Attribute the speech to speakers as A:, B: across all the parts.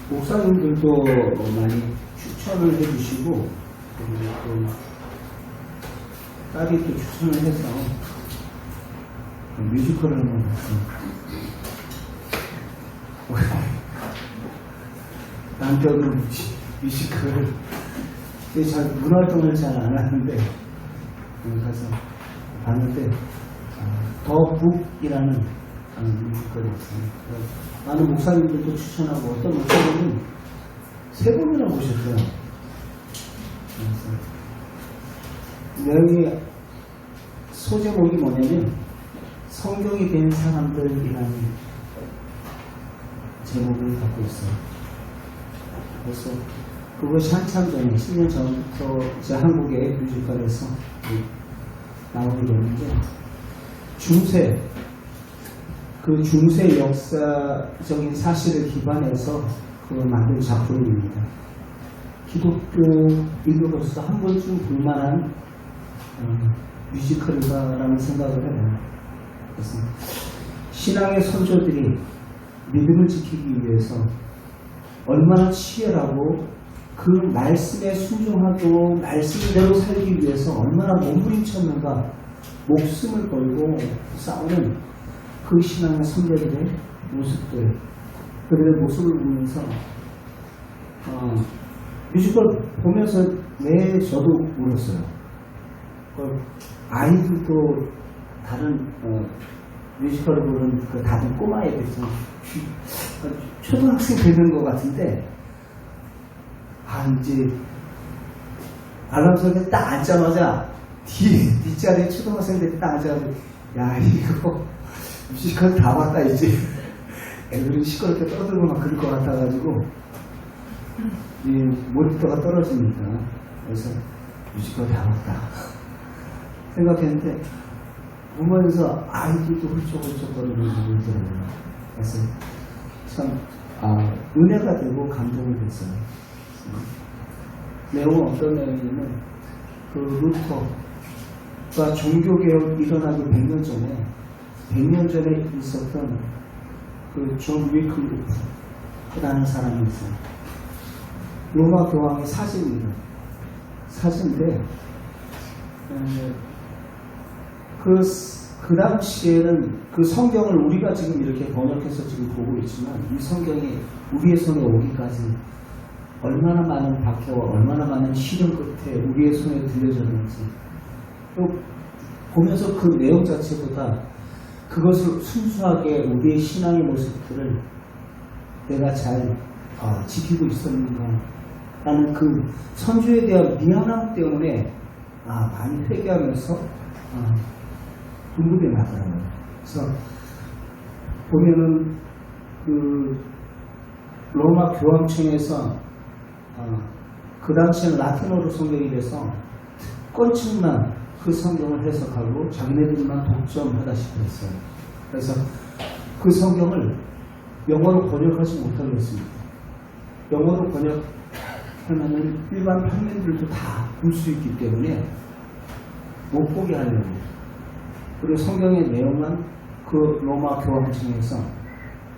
A: 목사님들도 많이 추천을 해주시고, 또 딸이 또 추천을 해서 뮤지컬을 한번 봤습니다. 남편은 뮤지컬을 잘 문화활동을 잘 안 하는데 가서 봤는데 더 북이라는 뮤지컬이 있습니다. 많은 목사님들도 추천하고 어떤 목사님은 3번이나 보셨어요. 내용이 소제목이 뭐냐면 성경이 된 사람들이라는 제목을 갖고 있어요. 그래서 그것이 한참 전에 10년 전부터 이제 한국의 뮤지컬에서 나오게 되는데 그 중세 역사적인 사실을 기반해서 그걸 만든 작품입니다. 기독교인으로서 한 번쯤 볼만한 뮤지컬이다라는 생각을 해요. 그래서 신앙의 선조들이 믿음을 지키기 위해서 얼마나 치열하고 그 말씀에 순종하고 말씀대로 살기 위해서 얼마나 몸부림쳤는가, 목숨을 걸고 싸우는 그 신앙의 선배들의 모습들, 그들의 모습을 보면서 뮤지컬 보면서 왜 저도 울었어요. 아이들도 다른 뮤지컬을 보는 그 다른 꼬마애들이 초등학생 되는 것 같은데, 이제 관람석에 딱 앉자마자 뒷자리에 초등학생들이 딱 앉아가지고, 야, 이거 뮤지컬 다 봤다 이제. 애들이 시끄럽게 떠들고 막 그럴 것 같아가지고 이 몰입도가 떨어집니다. 그래서 뮤지컬 다 봤다 생각했는데, 보면서 아이들도 훌쩍훌쩍거리는 부분이 들어요. 그래서 참 은혜가 되고 감동이 됐어요. 내용은 어떤 내용이냐면, 그 루터가 종교개혁 일어나기 100년 전에 있었던 그 존 위클리프라는 사람이 있어요. 로마 교황의 사진입니다. 사진인데 그 당시에는 그 성경을 우리가 지금 이렇게 번역해서 지금 보고 있지만, 이 성경이 우리의 손에 오기까지 얼마나 많은 박해와 얼마나 많은 시련 끝에 우리의 손에 들려졌는지, 또 보면서 그 내용 자체보다 그것을 순수하게 우리의 신앙의 모습들을 내가 잘 지키고 있었는가 라는 그 선조에 대한 미안함 때문에 많이 회개하면서 궁금해 하더라고요. 그래서 보면은 그 로마 교황청에서 그 당시에는 라틴어로 성경이 돼서 특권층만 그 성경을 해석하고 자기네들만 독점하다시피 했어요. 그래서 그 성경을 영어로 번역하지 못하게 했습니다. 영어로 번역하면 일반 평민들도 다 볼 수 있기 때문에 못 보게 하려고. 그리고 성경의 내용만 그 로마 교황청에서,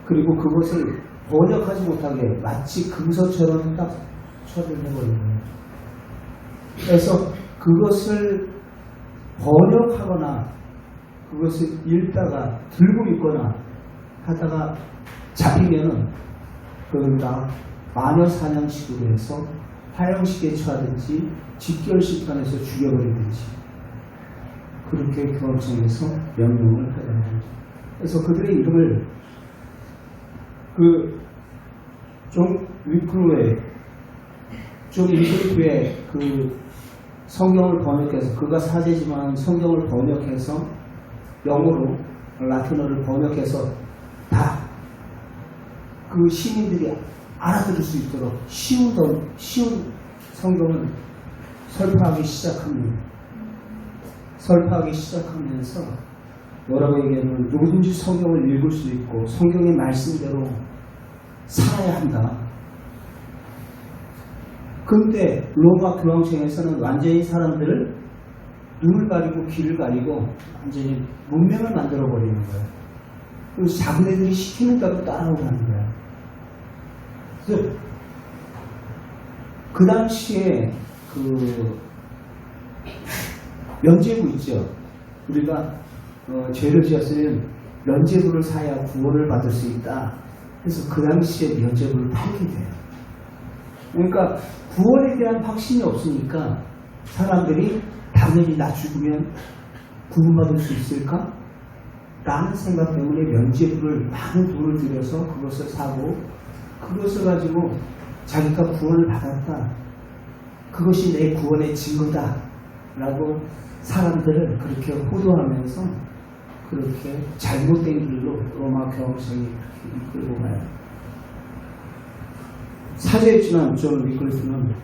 A: 그리고 그것을 번역하지 못하게 마치 금서처럼 딱 처리를 해버린 거예요. 그래서 그것을 번역하거나 그것을 읽다가 들고 있거나 하다가 잡히면은 그러다 마녀 사냥식으로 해서 화형식에 처하든지 직결심판에서 죽여버리든지 그렇게 교황청에서 명령을 하더라고요. 그래서 그들의 이름을 존 위클리프의 그 성경을 번역해서, 그가 사제지만 성경을 번역해서 영어로 라틴어를 번역해서 다 그 시민들이 알아들을 수 있도록 쉬운 성경을 설파하기 시작하면서 여러분에게는 누구든지 성경을 읽을 수 있고 성경의 말씀대로 살아야 한다. 그때 로마 교황청에서는 완전히 사람들을 눈을 가리고 귀를 가리고 완전히 문명을 만들어 버리는 거예요. 그래서 자기네들이 시키는 대로 따라오는 거예요. 그래서 그 당시에 그 면죄부 있죠. 우리가 죄를 지었으면 면죄부를 사야 구원을 받을 수 있다. 그래서 그 당시에 면죄부를 팔게 돼요. 그러니까 구원에 대한 확신이 없으니까 사람들이 당연히 나 죽으면 구원받을 수 있을까? 라는 생각 때문에 면죄부를 많은 돈을 들여서 그것을 사고 그것을 가지고 자기가 구원을 받았다. 그것이 내 구원의 증거다. 라고 사람들을 그렇게 호도하면서 그렇게 잘못된 길로 로마 교황청이 이끌고 가요. 사제에 지난 존 위클리프는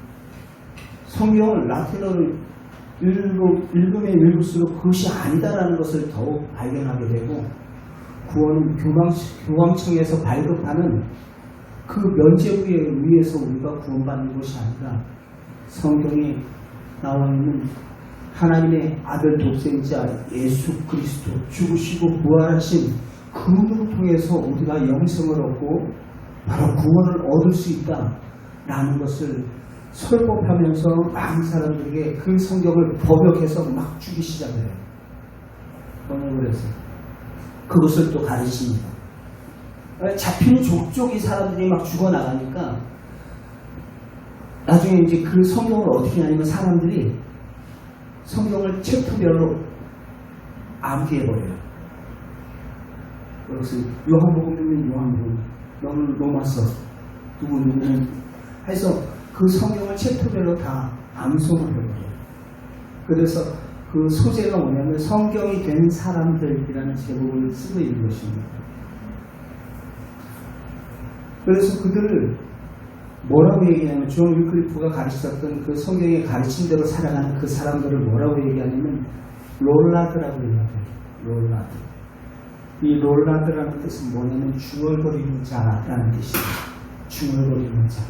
A: 성경을 라틴어로 읽으면 읽을수록 그것이 아니다라는 것을 더욱 발견하게 되고 구원은 교황청에서 발급하는 그 면죄부에 의해서 우리가 구원받는 것이 아니라 성경에 나와 있는 하나님의 아들 독생자 예수 그리스도 죽으시고 부활하신 그분을 통해서 우리가 영생을 얻고 바로 구원을 얻을 수 있다라는 것을 설법하면서 많은 사람들에게 그 성경을 번역해서 막 주기 시작해요. 번역을 해서 그것을 또 가르칩니다. 잡히는 족족이 사람들이 막 죽어나가니까 나중에 이제 그 성경을 어떻게 하냐면 사람들이 성경을 챕터별로 암기해버려요. 그래서 요한복음이면 요한복음, 너는 로마서, 누구는 해서 그 성경을 챕터별로 다 암송을 해버려요. 그래서 그 소재가 뭐냐면 성경이 된 사람들이라는 제목을 쓰고 있는 것입니다. 그래서 그들을 뭐라고 얘기하냐면 존 위클리프가 가르쳤던 그 성경에 가르친 대로 살아가는 그 사람들을 뭐라고 얘기하냐면 롤라드라고 얘기해요. 롤라드. 이 롤라드라는 뜻은 뭐냐면 중얼거리는 자라는 뜻이에요. 중얼거리는 자.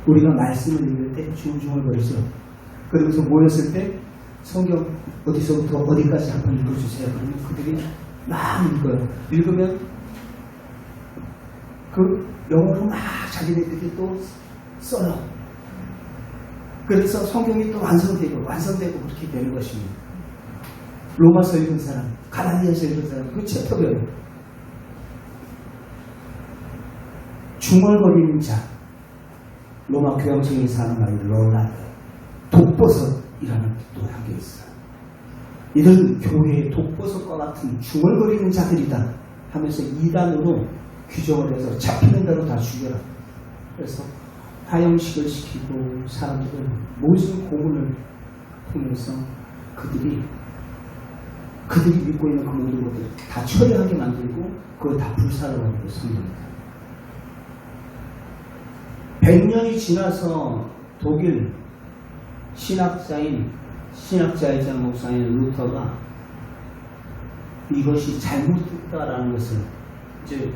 A: 우리가 말씀을 읽을 때 중얼거리죠. 그러면서 모였을 때 성경 어디서부터 어디까지 한번 읽어주세요. 그러면 그들이 막 읽어요. 읽으면 그 영어로 막 자기네들이 또 써요. 그래서 성경이 또 완성되고 그렇게 되는 것입니다. 로마서 읽은 사람, 갈라디아서 읽은 사람, 그 챕터별로 중얼거리는 자, 로마 교황청에 사는 말이 롤라드, 독버섯이라는 뜻도 담겨 있어요. 이런 교회의 독버섯과 같은 중얼거리는 자들이다 하면서 이단으로 규정을 해서 잡히는 대로 다 죽여라. 그래서 화형식을 시키고 사람들은 모든 고문을 통해서 그들이 믿고 있는 그 모든 것들을 다 처리하게 만들고 그걸 다 불살라버리고 성경입니다. 100년이 지나서 독일 신학자이자 목사인 루터가 이것이 잘못됐다라는 것을 이제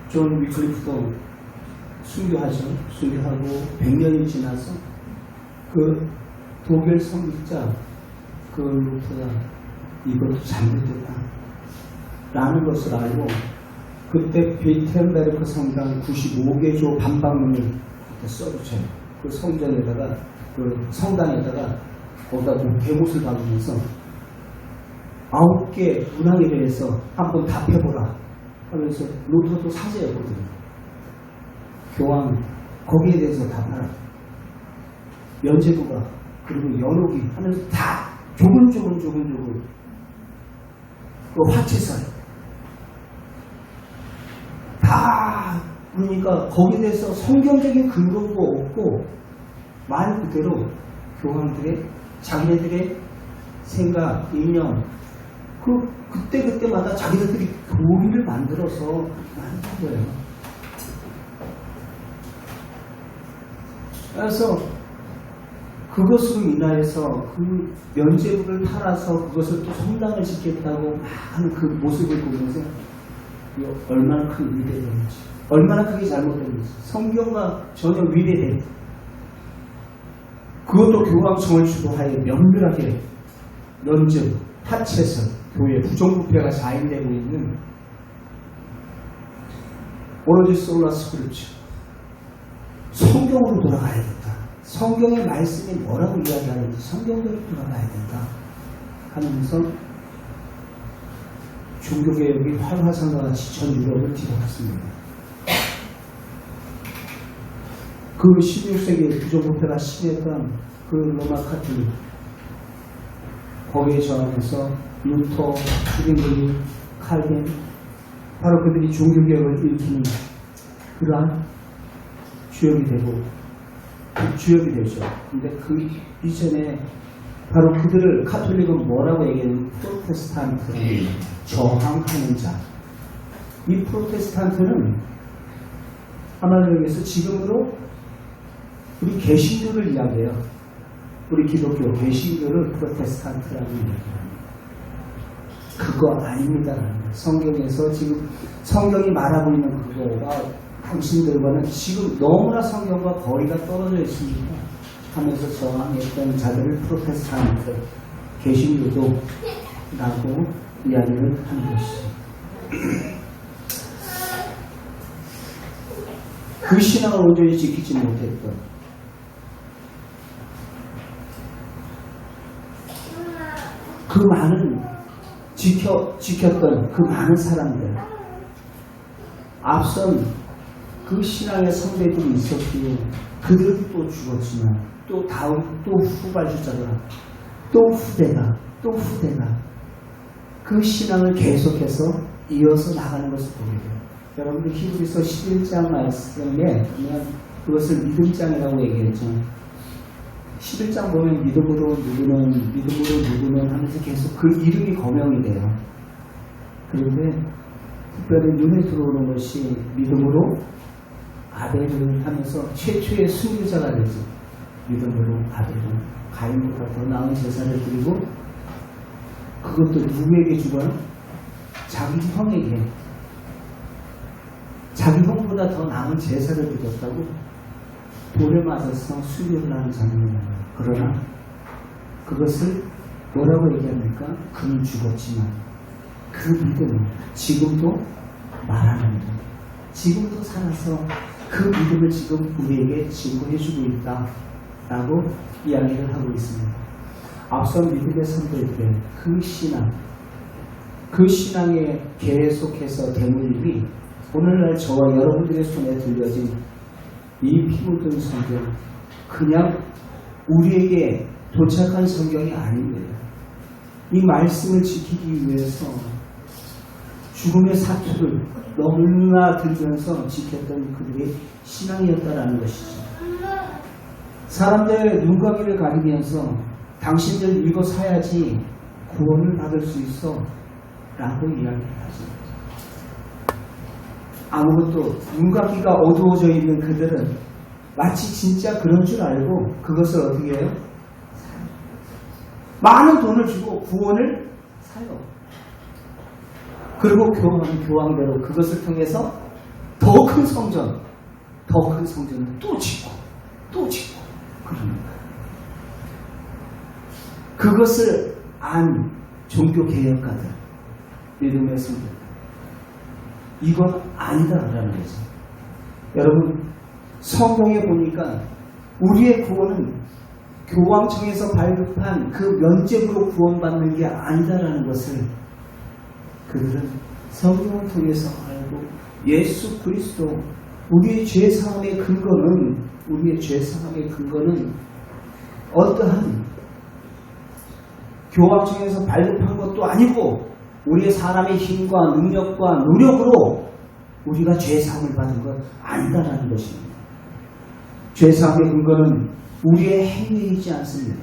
A: 존 위클리프도 순교하고 100년이 지나서 그 독일 성직자 그 루터가 이것도 잘못됐다 라는 것을 알고 그때 비텐베르크 성당 95개조 반박문을 써붙여요. 그 성전에다가 그 성당에다가 거기다 개못을 박으면서 9개 문항에 대해서 한번 답해보라 하면서 루터도 사제였거든요. 교황 거기에 대해서 답하라. 면죄부가 그리고 연옥이 하면서 다 조근조근 그 화채살 다 그러니까 거기에 대해서 성경적인 근거도 없고 말 그대로 교황들의 자기네들의 생각, 이념 그때마다 자기네들이 교리를 만들어서 만든 거예요. 그래서 그것으로 인하여서 그 면죄부를 팔아서 그것을 또 성당을 짓겠다고 막 하는 그 모습을 보면서 얼마나 큰 위대했는지, 얼마나 크게 잘못됐는지, 성경과 전혀 위대해. 그것도 교황청을 주도하여 면밀하게 면죄부, 파채설, 교회 부정부패가 자행되고 있는 오로지 솔라 스크립처, 성경으로 돌아가야겠다. 성경의 말씀이 뭐라고 이야기하는지 성경대로 돌아가야 된다 하면서 종교개혁이 활화산과 같이 전 유럽을 뒤덮었습니다. 그 16세기 부정부패가 심했던 그 로마 카톨릭, 거기에 저항해서 루터, 휴겐글리, 칼빈, 바로 그들이 종교개혁을 일으키는 그러한 주역이 되죠. 근데 그 이전에 바로 그들을 카톨릭은 뭐라고 얘기하는 프로테스탄트, 저항하는 자. 이 프로테스탄트는 하나님을 위해서 지금으로 우리 개신교를 이야기해요. 우리 기독교 개신교를 프로테스탄트라고 이야기합니다. 그거 아닙니다라는 거예요. 성경에서 지금 성경이 말하고 있는 그거가 당신들과는 지금 너무나 성경과 거리가 떨어져 있습니다 하면서 저항했던 자들을 프로테스탄트, 개신교도 라고 이야기를 하는 것이죠. 그 신앙을 온전히 지키지 못했던 그 많은 지켰던 그 많은 사람들, 앞선 그 신앙의 선배들이 있었기에 그들도 또 죽었지만 또 다음 또 후발주자가 또 후대가 그 신앙을 계속해서 이어서 나가는 것을 보게 돼요. 여러분들 히브리서 11장 말씀에 그냥 그것을 믿음장이라고 얘기했죠. 11장 보면 믿음으로 누구는 하면서 계속 그 이름이 거명이 돼요. 그런데 특별히 눈에 들어오는 것이 믿음으로 아벨을 하면서 최초의 순교자가 되죠. 믿음으로 아벨은 가인보다 더 나은 제사를 드리고 그것도 누구에게 주고요? 자기 형에게. 자기 형보다 더 나은 제사를 드렸다고 돌에 맞아서 순교를 하는 장면이에요. 그러나 그것을 뭐라고 얘기합니까? 그는 죽었지만 그 믿음은 지금도 말하는 믿음, 지금도 살아서 그 믿음을 지금 우리에게 증거해주고 있다라고 이야기를 하고 있습니다. 앞선 믿음의 선배들의 그 신앙에 계속해서 대물림이 오늘날 저와 여러분들의 손에 들려진 이 피 묻은 성경, 그냥 우리에게 도착한 성경이 아닙니다. 이 말씀을 지키기 위해서 죽음의 사투를 너무나 들면서 지켰던 그들의 신앙이었다라는 것이죠. 사람들의 눈가기를 가리면서 당신들 이거 사야지 구원을 받을 수 있어 라고 이야기하죠. 아무것도 눈가기가 어두워져 있는 그들은 마치 진짜 그런 줄 알고 그것을 어떻게 해요? 많은 돈을 주고 구원을 사요. 그리고 교황대로 그것을 통해서 더 큰 성전을 또 짓고 그럽니다. 그것을 안 종교개혁가들, 믿음의 성전, 이건 아니다라는 거죠. 여러분, 성경에 보니까 우리의 구원은 교황청에서 발급한 그 면죄부로 구원받는 게 아니다라는 것을 그들은 성경을 통해서 알고 예수 그리스도, 우리의 죄사함의 근거는 어떠한 교황청에서 발급한 것도 아니고 우리의 사람의 힘과 능력과 노력으로 우리가 죄사함을 받은 것 아니다라는 것입니다. 죄사함의 근거는 우리의 행위이지 않습니다.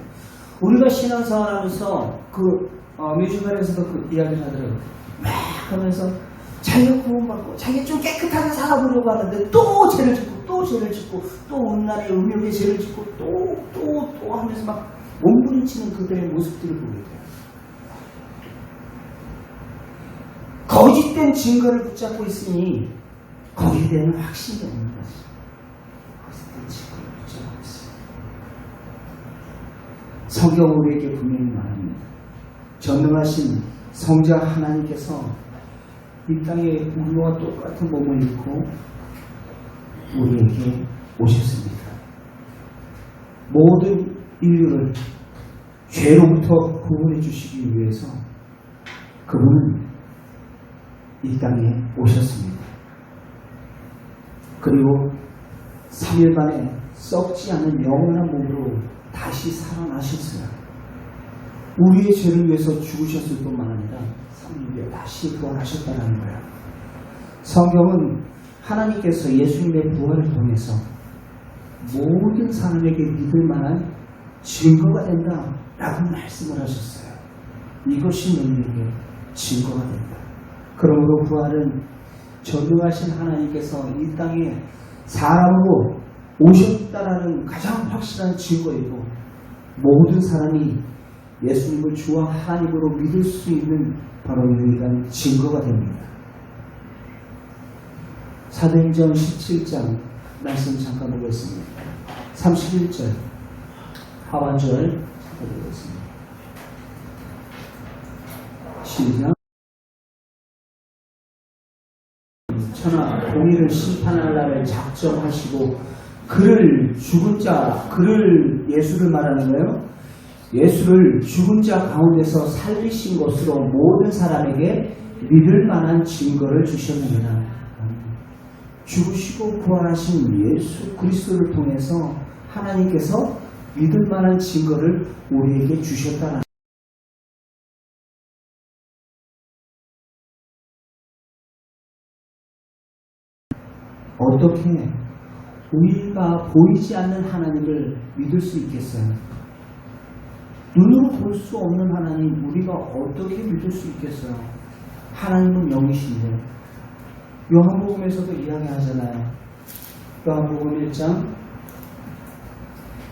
A: 우리가 신앙생활하면서 뮤지컬에서도 그 이야기를 하더라고요. 막 하면서 자기가 구원받고 자기가 좀 깨끗하게 살아보려고 하는데 또 죄를 짓고 또 온난에 음욕의 죄를 짓고 또 하면서 막 몸부림치는 그들의 모습들을 보게 돼요. 거짓된 증거를 붙잡고 있으니 거기에 대한 확신이 없는 거죠. 거짓된 증거를 붙잡고 있어요. 성경은 우리에게 분명히 말합니다. 전능하신 성자 하나님께서 이 땅에 우리와 똑같은 몸을 입고 우리에게 오셨습니다. 모든 인류를 죄로부터 구원해 주시기 위해서 그분은 이 땅에 오셨습니다. 그리고 3일 만에 썩지 않는 영원한 몸으로 다시 살아나셨어요. 우리의 죄를 위해서 죽으셨을 뿐만 아니라 3일 후에 다시 부활하셨다는 거예요. 성경은 하나님께서 예수님의 부활을 통해서 모든 사람에게 믿을 만한 증거가 된다라고 말씀을 하셨어요. 이것이 너희에게 증거가 된다. 그러므로 부활은 전능하신 하나님께서 이 땅에 사람으로 오셨다라는 가장 확실한 증거이고, 모든 사람이 예수님을 주와 하나님으로 믿을 수 있는 바로 유일한 증거가 됩니다. 사도행전 17장 말씀 잠깐 보겠습니다. 31절 하반절 보겠습니다. 시작. 천하 공의를 심판할 날을 작정하시고 그를 죽은 자, 그를 예수를 말하는 거예요. 예수를 죽은 자 가운데서 살리신 것으로 모든 사람에게 믿을 만한 증거를 주셨느니라. 죽으시고 부활하신 예수 그리스도를 통해서 하나님께서 믿을 만한 증거를 우리에게 주셨다는 어떻게 우리가 보이지 않는 하나님을 믿을 수 있겠어요? 눈으로 볼 수 없는 하나님 우리가 어떻게 믿을 수 있겠어요? 하나님은 영이신데 요한복음에서도 이야기하잖아요. 요한복음 1장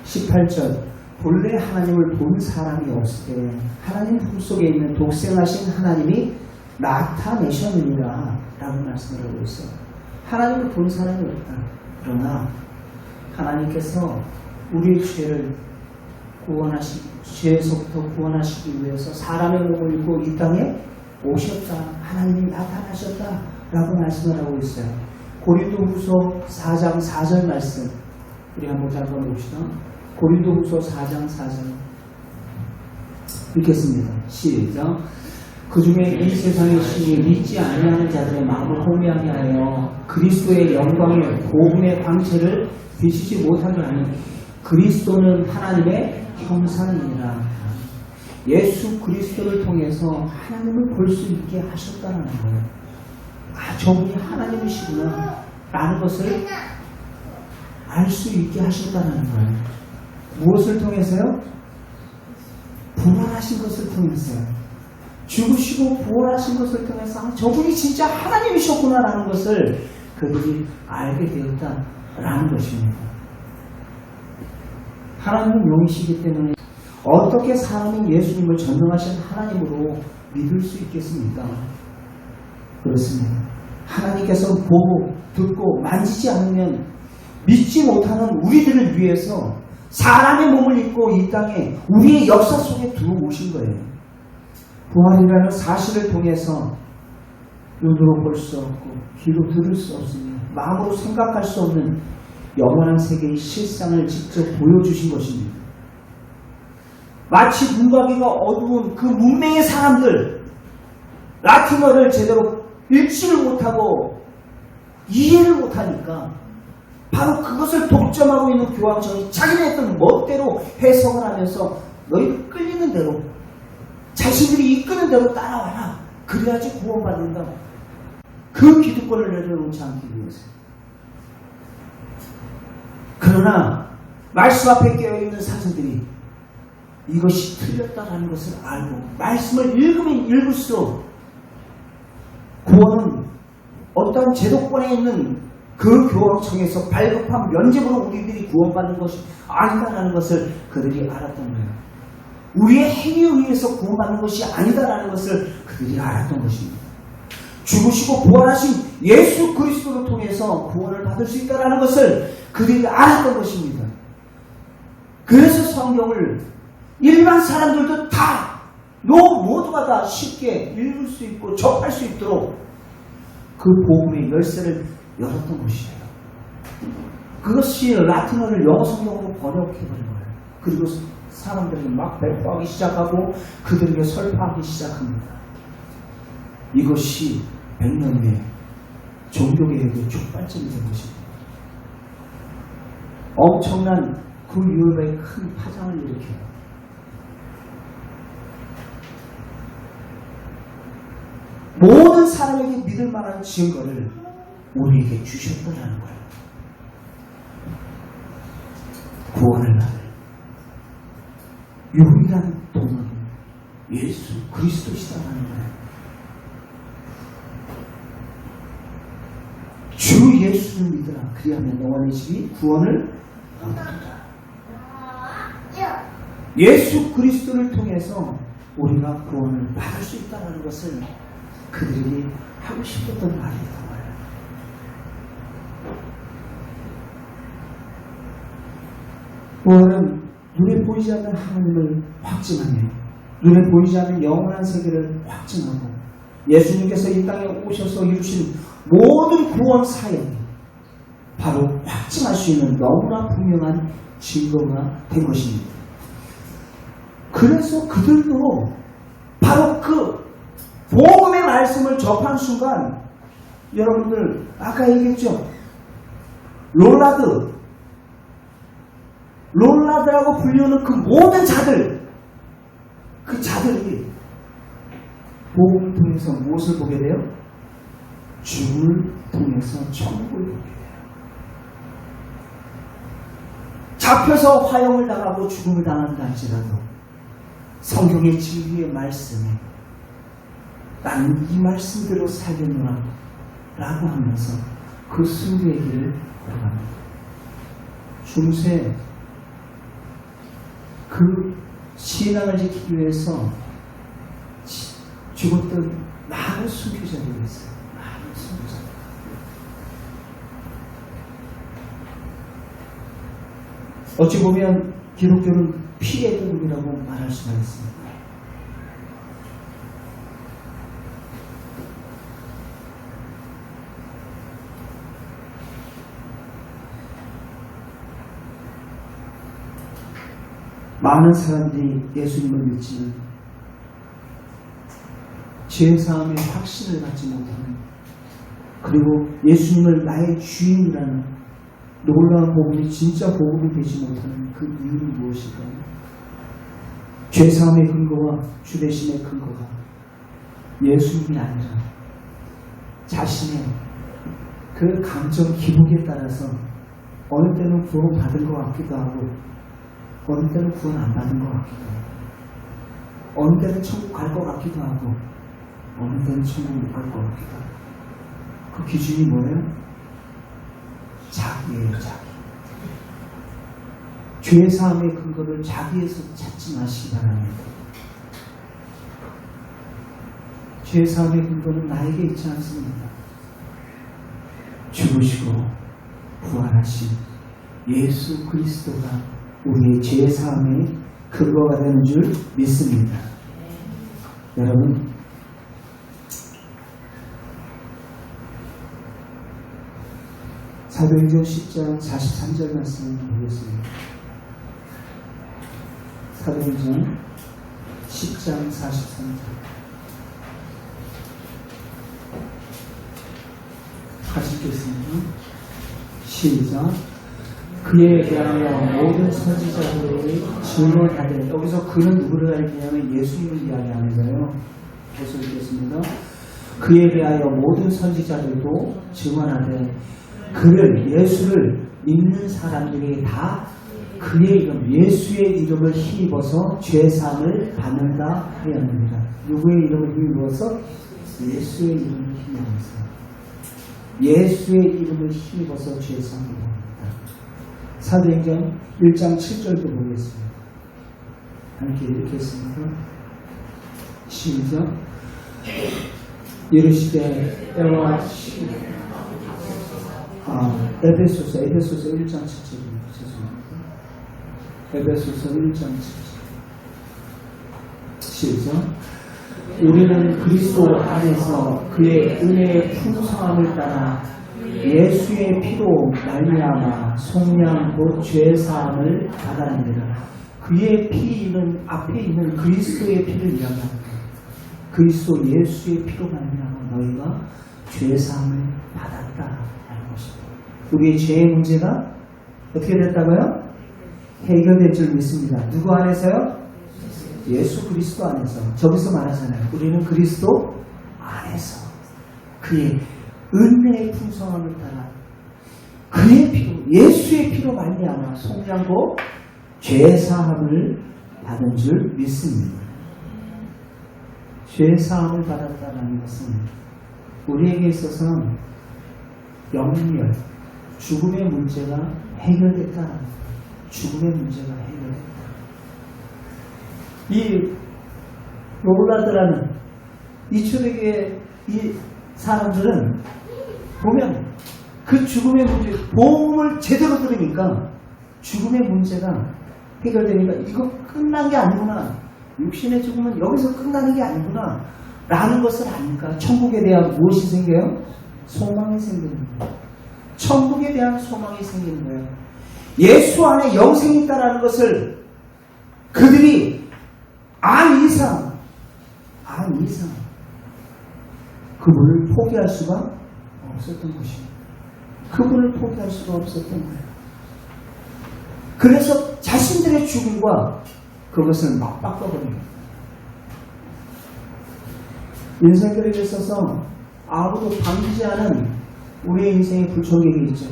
A: 18절 본래 하나님을 본 사람이 없을 때 하나님 품속에 있는 독생하신 하나님이 나타내셨느니라 라고 말씀을 하고 있어요. 하나님을 본 사람이 없다. 그러나 하나님께서 우리의 죄를 죄에서부터 구원하시기 위해서 사람의 몸을 입고 이 땅에 오셨다. 하나님이 나타나셨다 라고 말씀을 하고 있어요. 고린도후서 4장 4절 말씀 우리 한번 잠깐 봅시다. 고린도후서 4장 4절 읽겠습니다. 시작. 그 중에 이 세상의 신이 믿지 아니하는 자들의 마음을 혼미하게 하여 그리스도의 영광의 복음의 광채를 비추지 못하게 하니 그리스도는 하나님의 형상이니라. 예수 그리스도를 통해서 하나님을 볼 수 있게 하셨다는 거예요. 아, 저분이 하나님이시구나 라는 것을 알 수 있게 하셨다는 거예요. 무엇을 통해서요? 부활하신 것을 통해서요. 죽으시고 부활하신 것을 통해서 저분이 진짜 하나님이셨구나 라는 것을 그들이 알게 되었다라는 것입니다. 하나님은 영이시기 때문에 어떻게 사람이 예수님을 전능하신 하나님으로 믿을 수 있겠습니까? 그렇습니다. 하나님께서 보고 듣고 만지지 않으면 믿지 못하는 우리들을 위해서 사람의 몸을 입고 이 땅에 우리의 역사 속에 들어오신 거예요. 부활이라는 사실을 통해서 눈으로 볼 수 없고 귀로 들을 수 없으며 마음으로 생각할 수 없는 영원한 세계의 실상을 직접 보여주신 것입니다. 마치 눈가기가 어두운 그 문명의 사람들, 라틴어를 제대로 읽지를 못하고 이해를 못하니까 바로 그것을 독점하고 있는 교황청이 자기네 어떤 멋대로 해석을 하면서 너희들 끌리는 대로 자신들이 이끄는 대로 따라와라. 그래야지 구원받는다. 그 기득권을 내려놓지 않기 위해서. 그러나 말씀 앞에 깨어있는 사람들이 이것이 틀렸다라는 것을 알고 말씀을 읽으면 읽을수록 구원은 어떤 제도권에 있는 그 교황청에서 발급한 면접으로 우리들이 구원받는 것이 아니다라는 것을 그들이 알았던 거예요. 우리의 행위에 의해서 구원받는 것이 아니다라는 것을 그들이 알았던 것입니다. 죽으시고 부활하신 예수 그리스도를 통해서 구원을 받을 수 있다는 것을 그들이 알았던 것입니다. 그래서 성경을 일반 사람들도 다 모두가 다 쉽게 읽을 수 있고 접할 수 있도록 그 복음의 열쇠를 열었던 것이에요. 그것이 라틴어를 영어 성경으로 번역해버린 거예요. 그리고 사람들이 막 배포하기 시작하고 그들에게 설파하기 시작합니다. 이것이 100년 후에 종교개혁의 촉발점이 된 것입니다. 엄청난 그 유럽에 큰 파장을 일으켜요. 모든 사람에게 믿을 만한 증거를 우리에게 주셨다는 거예요. 구원을 받을 유일한 도는 예수 그리스도시다라는 거예요. 주 예수를 믿으라. 그리하면 너와 네 집이 구원을 얻으리라. 예수 그리스도를 통해서 우리가 구원을 받을 수 있다는 것을 그들이 하고 싶었던 말이다. 구원은 눈에 보이지 않는 하나님을 확증하며 눈에 보이지 않는 영원한 세계를 확증하고 예수님께서 이 땅에 오셔서 이루신 모든 구원 사역이 바로 확증할 수 있는 너무나 분명한 증거가 된 것입니다. 그래서 그들도 바로 그 복음의 말씀을 접한 순간 여러분들 아까 얘기했죠. 롤라드라고 불리는 그 모든 자들, 그 자들이 복음을 통해서 무엇을 보게 돼요? 주를 통해서 천국을 보게 돼요. 잡혀서 화형을 당하고 죽음을 당한다 할지라도 성경의 진리의 말씀에 나는 이 말씀대로 살겠노라 라고 하면서 그 승리의 길을 걸어갑니다. 중세 그 신앙을 지키기 위해서 죽었던 많은 순교자들이 있어요. 많은 순교자들. 어찌 보면 기독교는 피의 복음이라고 말할 수가 있습니다. 많은 사람들이 예수님을 믿지만 죄사함의 확신을 갖지 못하는, 그리고 예수님을 나의 주인이라는 놀라운 복음이 진짜 복음이 되지 못하는 그 이유는 무엇일까요? 죄사함의 근거와 주대심의 근거가 예수님이 아니라 자신의 그 감정 기복에 따라서 어느 때는 구원 받은 것 같기도 하고 어느 때는 구원 안 받은 것 같기도 하고 어느 때는 천국 갈 것 같기도 하고 어느 때는 천국 못 갈 것 같기도 하고 그 기준이 뭐예요? 자기예요. 자기. 죄사함의 근거를 자기에서 찾지 마시기 바랍니다. 죄사함의 근거는 나에게 있지 않습니다. 죽으시고 부활하신 예수 그리스도가 우리의 죄사함의 근거가 되는 줄 믿습니다. 여러분, 사도행전 10장 43절 말씀을 보겠습니다. 사도행전 10장 43절 같이 읽겠습니다. 시작. 그에 대하여 모든 선지자들이 증언하되, 여기서 그는 누구를 가리키냐면 예수님을 이야기하는 거예요. 계속 읽겠습니다. 그에 대하여 모든 선지자들도 증언하되 그를, 예수를 믿는 사람들이 다 그의 이름, 예수의 이름을 힘입어서 죄사함을 받는다 하였느니라. 누구의 이름을 힘입어서? 예수의 이름을 힘입어서. 예수의 이름을 힘입어서 죄사함을 받는다. 사도행전 1장 7절도 보겠습니다. 함께 읽겠습니다. 시작. 이르시되 때와 에베소서 1장 7절입니다. 죄송합니다. 에베소서 1장 7절. 시작. 우리는 그리스도 안에서 그의 은혜의 풍성함을 따라 예수의 피로 말미암아 속량 곧 죄사함을 받았느니라. 그의 피는 앞에 있는 그리스도의 피를 이야기합니다. 그리스도 예수의 피로 말미암아 너희가 죄사함을 받았다라는 것입니다. 우리의 죄의 문제가 어떻게 됐다고요? 해결될 줄 믿습니다. 누구 안에서요? 예수 그리스도 안에서. 저기서 말하잖아요. 우리는 그리스도 안에서 그의 은혜의 풍성함을 따라 그의 피로 예수의 피로 말미암아 속량고 죄사함을 받은 줄 믿습니다. 죄사함을 받았다는 것은 우리에게 있어서는 영멸, 죽음의 문제가 해결됐다. 죽음의 문제가 해결됐다. 이 로블라드라는 이 초대교회 이 사람들은 보면 그 죽음의 문제, 복음을 제대로 들으니까 죽음의 문제가 해결되니까 이거 끝난 게 아니구나. 육신의 죽음은 여기서 끝나는 게 아니구나. 라는 것을 아니까 천국에 대한 무엇이 생겨요? 소망이 생기는 거예요. 천국에 대한 소망이 생기는 거예요. 예수 안에 영생이 있다는 것을 그들이 안 이상 그분을 포기할 수가 없었던 것입니다. 그분을 포기할 수가 없었던 거예요. 그래서 자신들의 죽음과 그것을 막 바꿔버립니다. 인생들에 있어서 아무도 방지지 않은 우리의 인생의 불청객이 있죠.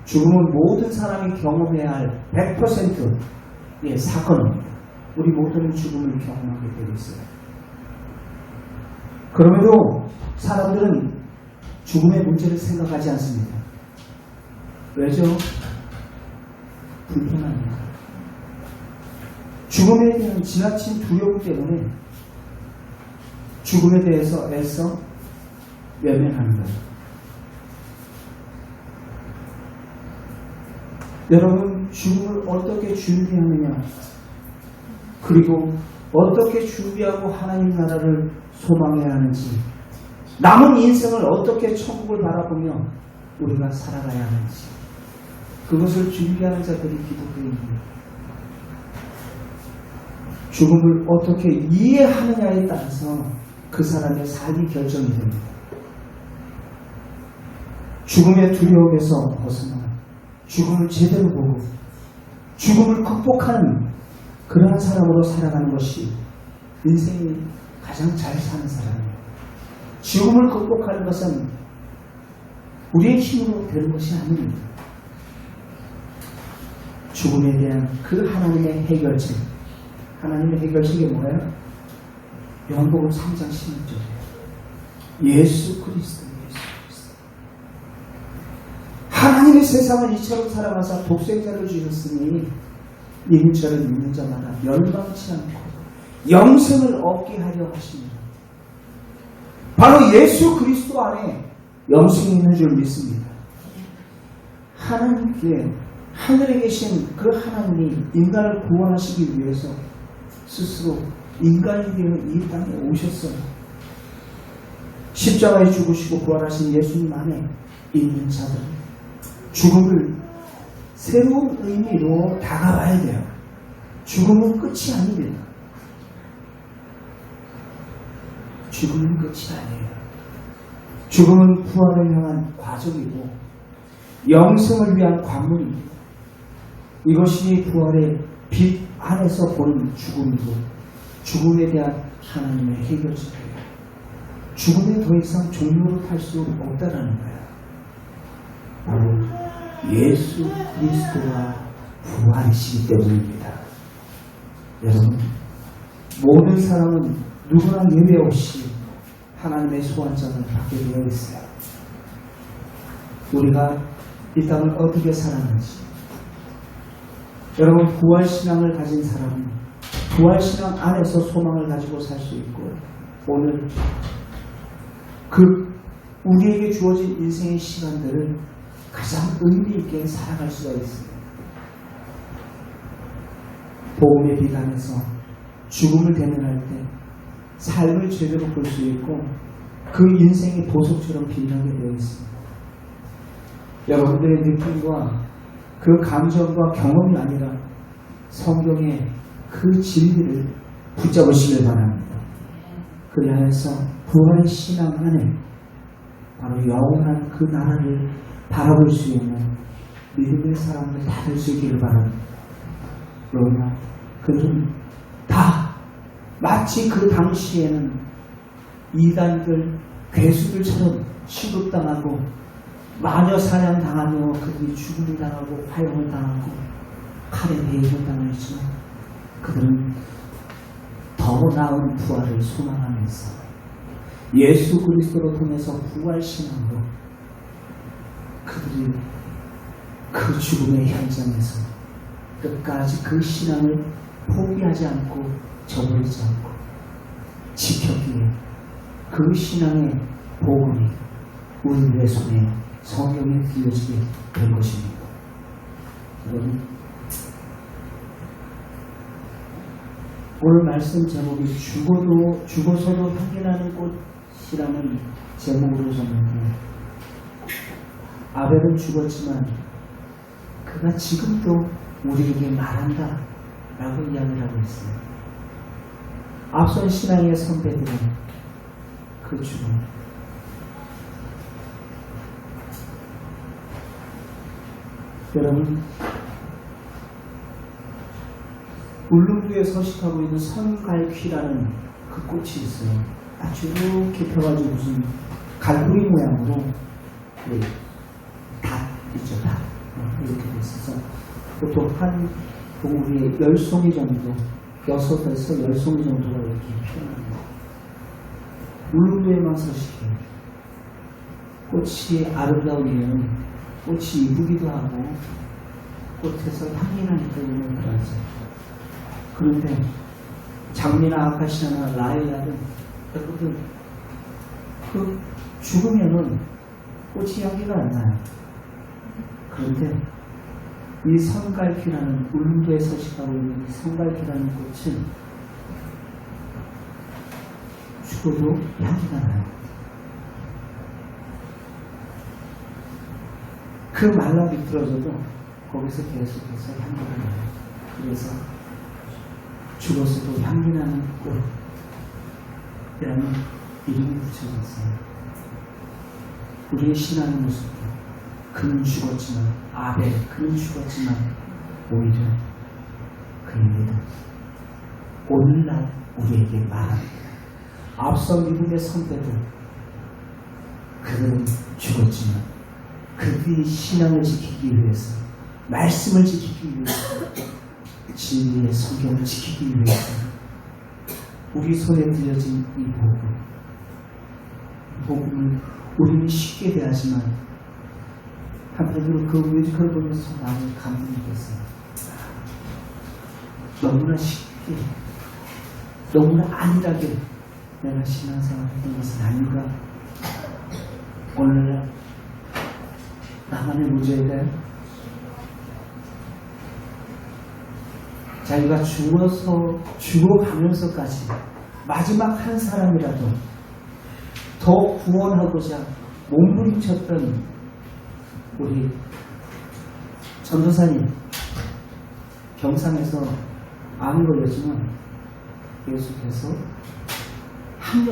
A: 죽음은 모든 사람이 경험해야 할 100%의 사건입니다. 우리 모두는 죽음을 경험하게 되어 있어요. 그럼에도 사람들은 죽음의 문제를 생각하지 않습니다. 왜죠? 불편합니다. 죽음에 대한 지나친 두려움 때문에 죽음에 대해서 애써 외면하는 거예요. 여러분, 죽음을 어떻게 준비하느냐, 그리고 어떻게 준비하고 하나님 나라를 소망해야 하는지, 남은 인생을 어떻게 천국을 바라보며 우리가 살아가야 하는지, 그것을 준비하는 자들이 기독교인입니다. 죽음을 어떻게 이해하느냐에 따라서 그 사람의 삶이 결정이 됩니다. 죽음의 두려움에서 벗어나 죽음을 제대로 보고 죽음을 극복하는 그러한 사람으로 살아가는 것이 인생이 가장 잘 사는 사람이에요. 죽음을 극복하는 것은 우리의 힘으로 되는 것이 아닙니다. 죽음에 대한 그 하나님의 해결책, 하나님의 해결책이 뭐예요? 요한복음 3장 16절이에요. 예수 그리스도. 하나님의 세상을 이처럼 사랑하사 독생자를 주셨으니 이는 저를 믿는 자마다 멸망치 않고 영생을 얻게 하려 하십니다. 바로 예수 그리스도 안에 영생이 있는 줄 믿습니다. 하나님께 하늘에 계신 그 하나님이 인간을 구원하시기 위해서 스스로 인간이 되어 이 땅에 오셨어요. 십자가에 죽으시고 부활하신 예수님 안에 있는 자들, 죽음을 새로운 의미로 다가와야 돼요. 죽음은 끝이 아닙니다. 죽음은 끝이 아니에요. 죽음은 부활을 향한 과정이고 영생을 위한 관문입니다. 이것이 부활의 빛 안에서 보는 죽음이고 죽음에 대한 하나님의 해결책이에요. 죽음에 더 이상 종로를 탈 수 없다라는 거예요. 바로 예수 그리스도가 부활이시기 때문입니다. 여러분, 모든 사람은 누구나 예외 없이 하나님의 소원장을 받게 되어 있어요. 우리가 이 땅을 어떻게 살았는지, 여러분, 부활신앙을 가진 사람은 부활신앙 안에서 소망을 가지고 살 수 있고, 오늘 우리에게 주어진 인생의 시간들을 가장 의미 있게 살아갈 수가 있습니다. 복음의 빛 안에서 죽음을 대면할 때 삶을 제대로 볼 수 있고 그 인생의 보석처럼 빛나게 되어 있습니다. 여러분들의 느낌과 그 감정과 경험이 아니라 성경의 그 진리를 붙잡으시길 바랍니다. 그리하여서 부활의 신앙 안에 바로 영원한 그 나라를 바라볼 수 있는 믿음의 사람을 다 될 수 있기를 바랍니다. 그러나 그들은 다 마치 그 당시에는 이단들, 괴수들처럼 취급당하고 마녀 사냥당하며 그들이 죽음을 당하고 화형을 당하고 칼에 베임을 당했지만 그들은 더 나은 부활을 소망하면서 예수 그리스도로 통해서 부활신앙으로 그들이 그 죽음의 현장에서 끝까지 그 신앙을 포기하지 않고 저버리지 않고 지켰기에 그 신앙의 복음이 우리들의 손에 성경에 들려지게 된 것입니다. 여러분, 오늘 말씀 제목이 죽어서도 향기나는 꽃이라는 제목으로 졌는데, 아벨은 죽었지만 그가 지금도 우리에게 말한다 라고 이야기를 하고 있어요. 앞선 신앙의 선배들은 그 죽음, 여러분, 울릉도에 서식하고 있는 선갈퀴라는 그 꽃이 있어요. 아주 이렇게 펴가지고 무슨 갈고리 모양으로 닷 있죠, 닷. 이렇게 돼 있어서 보통 한 봉우리에 10송이 정도, 6에서 10송이 정도가 이렇게 피어납니다. 울릉도에만 서식해요. 꽃이 아름다운 이유는 꽃이 이쁘기도 하고 꽃에서 향이 나니까 유명하죠. 그런데 장미나 아카시아나 라일락은 여러분들 그 죽으면은 꽃이 향기가 안 나요. 그런데 이 선갈퀴라는 울릉도에 서식하고 있는 이 선갈퀴라는 꽃은 죽어도 향기가 나요. 그 말라 비틀어져도 거기서 계속해서 향기가 나요. 그래서 죽어서도 향기나는 꽃이라는 이름이 붙여졌어요. 우리의 신앙의 모습도 그는 죽었지만, 아벨 그는 죽었지만 오히려 그의 믿음 오늘날 우리에게 말합니다. 앞서 미국의 선배들, 그들은 죽었지만 그들의 신앙을 지키기 위해서, 말씀을 지키기 위해서, 진리의 성경을 지키기 위해서 우리 손에 들려진 이 복음을 우리는 쉽게 대하지만 한편으로 그 뮤지컬 보면서 많이 감동이 됐어요. 너무나 쉽게, 너무나 안일하게 내가 신앙생활 했던 것은 아닌가. 오늘날 나만의 문제일까요? 자기가 죽어가면서까지 마지막 한 사람이라도 더 구원하고자 몸부림쳤던 우리 전도사님, 경상에서 암이 걸렸지만 계속해서 한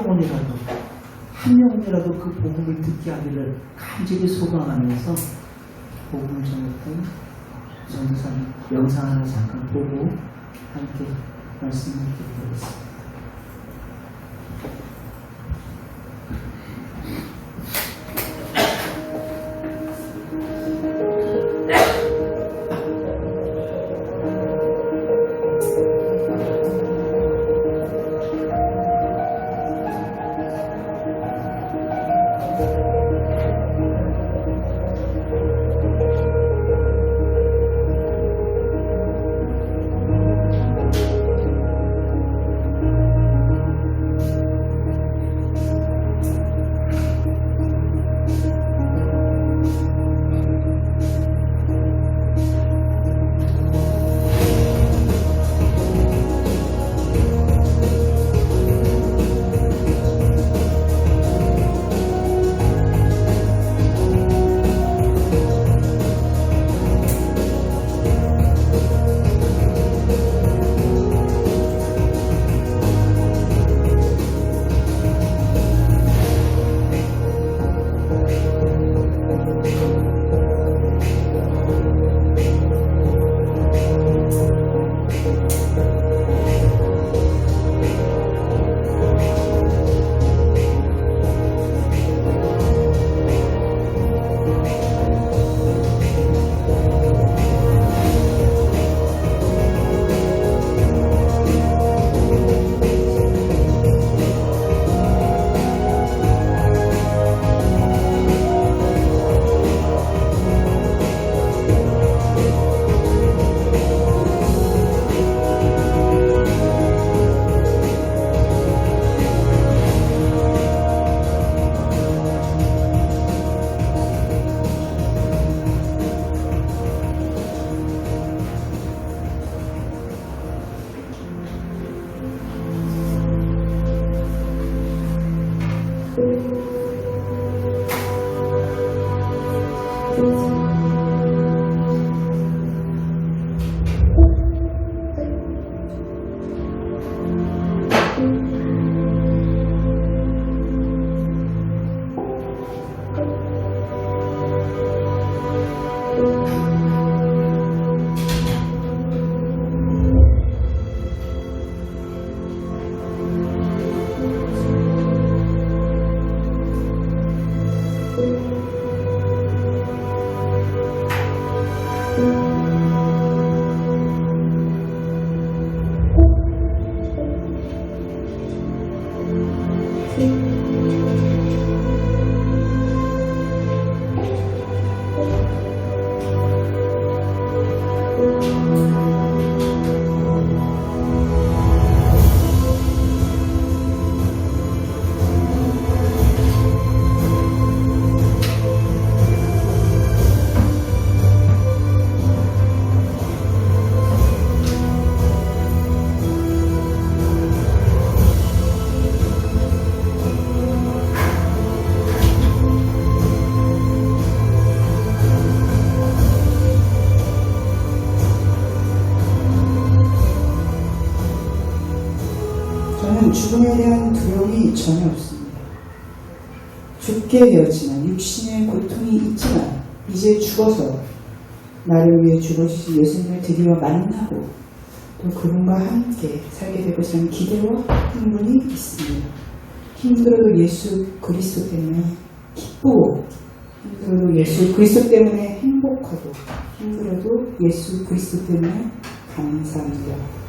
A: 명이라도 그 복음을 듣게 하기를 간절히 소망하면서 복음을 전했던 전도사님 영상 하나 잠깐 보고 함께 말씀을 드리겠습니다.
B: 저는 죽음에 대한 두려움이 전혀 없습니다. 죽게 되었지만 육신의 고통이 있지만 이제 죽어서 나를 위해 죽어주신 예수님을 드디어 만나고 또 그분과 함께 살게 될 것이라는 기대와 흥분이 있습니다. 힘들어도 예수 그리스도 때문에 기쁘고 힘들어도 예수 그리스도 때문에 행복하고 힘들어도 예수 그리스도 때문에 감사합니다.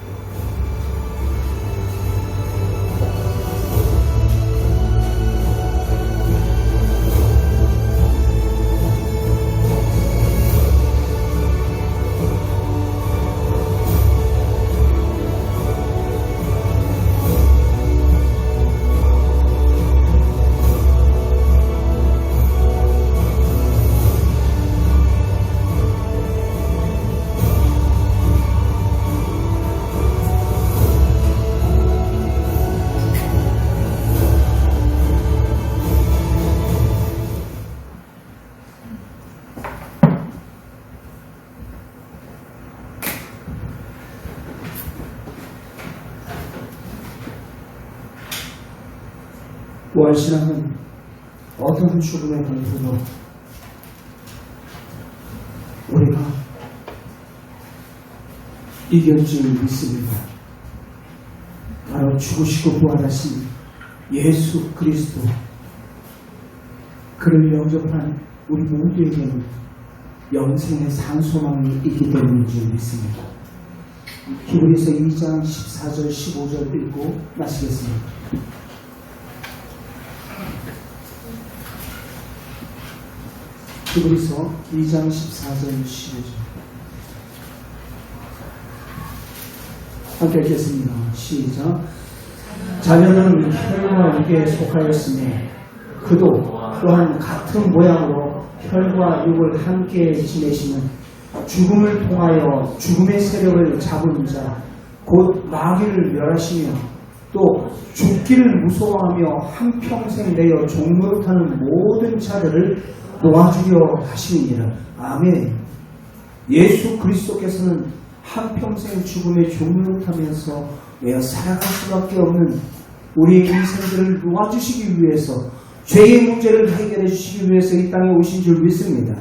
A: 부활신앙은 어떤 죽음의 공포도 우리가 이길 줄 믿습니다. 바로 죽으시고 부활하신 예수 그리스도, 그를 영접한 우리 모두에게는 영생의 산소망이 있기 때문인 줄 믿습니다. 히브리서 2장 14절 15절 읽고 마치겠습니다. 히브리서 2장 14절 15절 함께 읽겠습니다. 시작. 자녀는 혈과 육에 속하였으니 그도 또한 같은 모양으로 혈과 육을 함께 지내시는 죽음을 통하여 죽음의 세력을 잡은 자 곧 마귀를 멸하시며 또 죽기를 무서워하며 한평생 내어 종노릇하는 모든 자들을 놓아주려 하시니라. 아멘. 예수 그리스도께서는 한평생 죽음의 종노릇하면서 내어 살아갈 수밖에 없는 우리의 인생들을 놓아주시기 위해서, 죄의 문제를 해결해 주시기 위해서 이 땅에 오신 줄 믿습니다.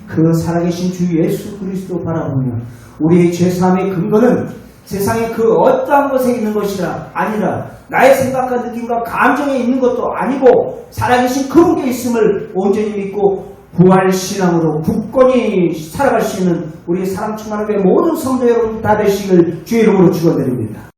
A: 그 살아계신 주 예수 그리스도 바라보며 우리의 죄사함의 근거는 세상의 그 어떠한 것에 있는 것이라 아니라 나의 생각과 느낌과 감정에 있는 것도 아니고 살아계신 그분께 있음을 온전히 믿고 부활신앙으로 굳건히 살아갈 수 있는 우리 사랑 충만한 모든 성도 여러분 다 되시길 주의 이름으로 축원드립니다.